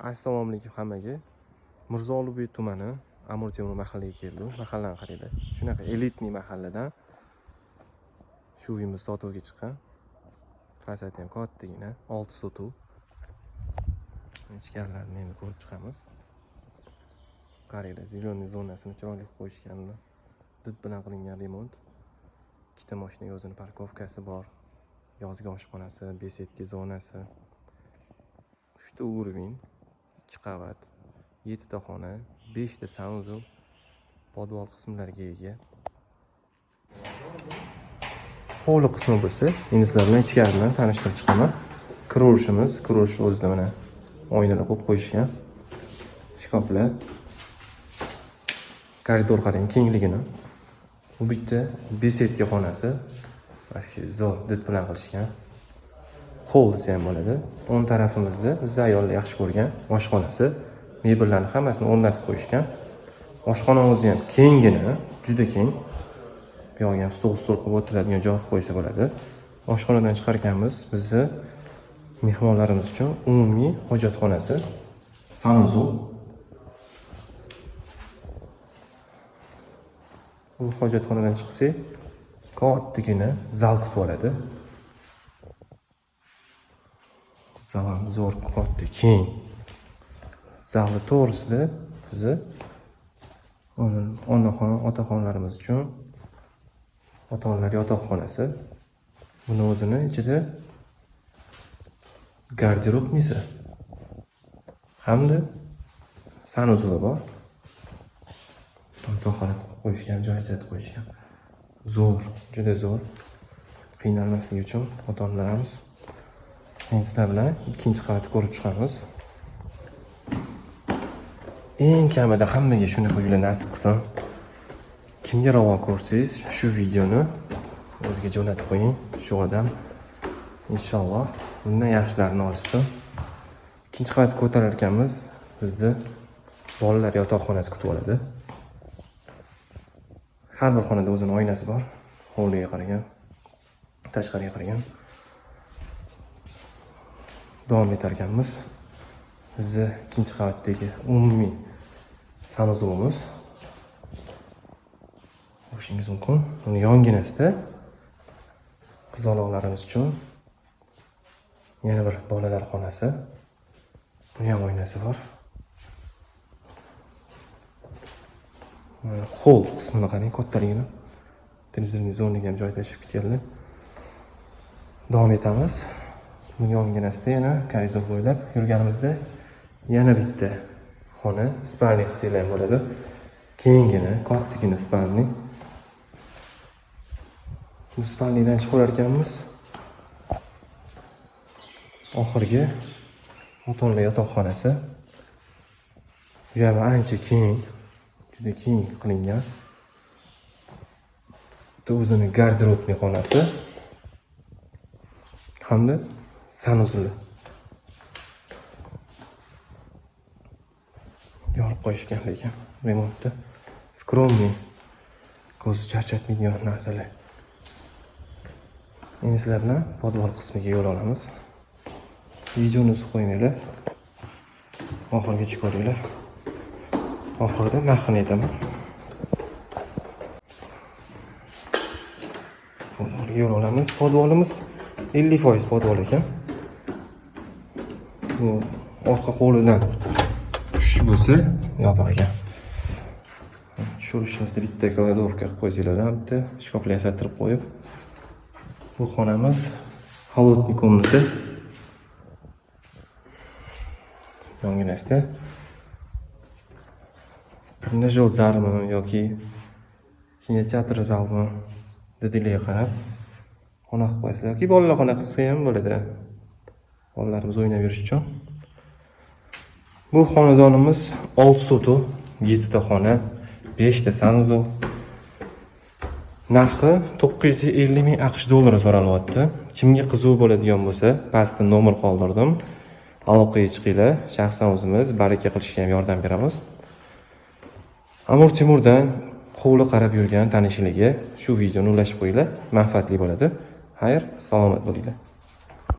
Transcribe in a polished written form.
Assalomu alaykum hammaga. Mirzo Ulug'bek tumani Amir Temur mahallaga keldi. Mahallani qaranglar. Shunaqa elitniy mahalladan shu uyimiz sotuvga chiqqan. Fasadi ham kattagina, 6 sotuv. Ichkarilarini endi ko'rib chiqamiz. Qaranglar, ziloniy zonasini chiroyli qilib qo'yishganlar. Did bilan qilingan remont. Ikkita mashinaga o'zining parkovkasi bor. Yozgi oshxonasi, besedka zonasi. 3 ta urovень, 2 qavat, 7 ta xona, 5 ta sanuzul, podval qismlariga ega. Hovli qismi bo'lsa, endi sizlar bilan ichkari bilan tanishtirib chiqaman. Kirush o'zida mana oynalar qo'yib qo'yishgan. Shkaflar. Koridor qarang kengligini. Bu bitta besedka xonasi. Вообще zo'r did bilan qilishgan. Hol desa ham bo'ladi. O'ng tarafimizda biz ayollar yaxshi ko'rgan oshxonasi. Mebellarni hammasini o'rnatib qo'yishgan. Oshxona o'zi ham kengina, juda keng. Bu yoqga ham stol qilib o'tiradigan joy qilib qo'ysa bo'ladi. Oshxonadan chiqarkanmiz bizni mehmonlarimiz uchun umumiy hojatxonasi, sanuzul. Bu hojatxonadan chiqsak, kattagina zal kutib oladi. Zalam zo'r katta keng. Zalni to'g'risida bizni onaxon, otaxonlarimiz uchun ota-onalar yotoqxonasi. Buni o'zini ichida garderob misi hamda sanuzuli bor. To'xtatib qo'yishgan, joy ajratib qo'yishgan. Zo'r, juda zo'r. Qiynalmasligi uchun ota-onalarimiz endi sizlar bilan ikkinchi qavatni ko'rib chiqamiz. Eng kamida hammaga shunaqa uylar nasib qilsin. Kimga ravo ko'rsangiz, shu videoni o'ziga jo'natib qo'ying. Shu odam inshaalloh bundan yaxshilarini olishsin. Ikkinchi qavatga ko'tarar ekanmiz, bizni bolalar yotoqxonasi kutib oladi. Har bir xonada o'zining oynasi bor. Hovliga qaragan, tashqariga qaragan. Davom etar ekanmiz. Bizni ikkinchi qavatdagi umumiy sanuzulimiz. Ko'rishingiz mumkin. Uni yonginasida qizaloqlarimiz uchun yana bir bolalar xonasi. Buni ham oynasi bor. Hol qismini qarang, kattaligini. Televizorning zonaga ham joy tashib ketganlar. Davom etamiz. Bunga yonginasida yana koridor bo'ylab yurganimizda yana bitta xona, spalni qilsanglar ham bo'ladi. Kengina, kattagina spalni. Bu spalnidan chiqib olar ekanmiz. Oxirgi ota-onalar yotoqxonasi. Bu ham ancha keng, juda keng qilingan. Bu o'zini garderobli xonasi hamda sanuzuli. Yorib qo'yishgan lekin remontda. Skromniy, ko'zni charchatmaydigan narsalar. Endi sizlar bilan podval qismiga yo'l olamiz. Videoni uzib qo'ymanglar. Oxirigacha ko'ringlar. Oxirida narxini aytaman. Podvalga yo'l olamiz. Podvalimiz 50% podval ekan. Bu orqa qo'lidan tushish bo'lsa, yopiq ekan. Tushirishimizda bitta kladovka qilib qo'ysanglar, bitta shkaflar yasattirib qo'yib. Bu xonamiz холодный komnata. Yonginasida trenajyor zalmi yoki kinoteatr zalmi dedinglarga qarab xona qilib qo'yasizlar yoki bolalar xona qilsa ham bo'ladi. Bolalarimiz o'ynab yurish uchun. Bu xonadonimiz 6 sotuv, 7 ta xona, 5 ta sanuzul. Narxi 950 ming AQSh dollari so'ralyapti. Kimga qiziq bo'ladigan bo'lsa, pastda nomer qoldirdim. Aloqaga chiqinglar. Shaxsan o'zimiz baraka qilishga ham yordam beramiz. Amir Temurdan hovli qarab yurgan tanishligi shu videoni ulashib qo'yinglar. Manfaatli bo'ladi. Xayr, salomat bo'linglar.